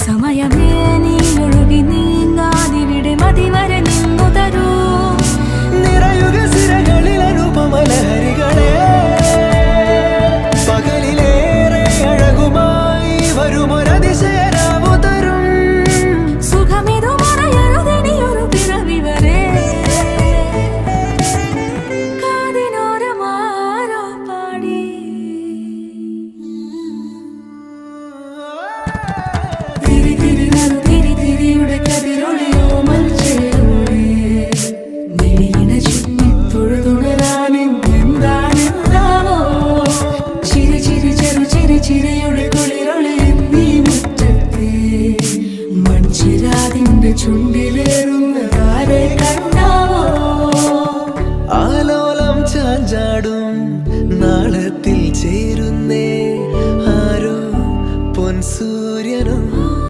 സമയമേ നീ ഒഴുകി നീങ്ങാതിവിടെ മതിവരെ നിന്നു തരൂ. നിറയുക സിരകളിൽ അനുപമലഹരികളെ, പകലിലേറെ അഴകുമായി വരുമൊരതിശയരാവു തരും. സുഖമിതു മറയരുതിനിയൊരു പിറവി വരെ. കാതിനോരമാരോ പാടി തിരി തിരി നറു തിരി തിരിയുടെ കതിരൊളിയോ മൽച്ചേരോടെ മിഴിയിണ ചുറ്റി തൊഴുതുണരാനെന്താണെന്താവോ. ചിരി ചിരി ചെറു ചിരി ചിരിയുടെ കുളിരൊളി നീ മുറ്റത്തെ മൺചിരാതിന്റെ ചുണ്ടിലേറുന്നതാരെ കണ്ടാവോ. ആലോലം ചാഞ്ചാടും നാളത്തിൽ ചേരുന്നേ ആരോ പൊൻസൂര്യനും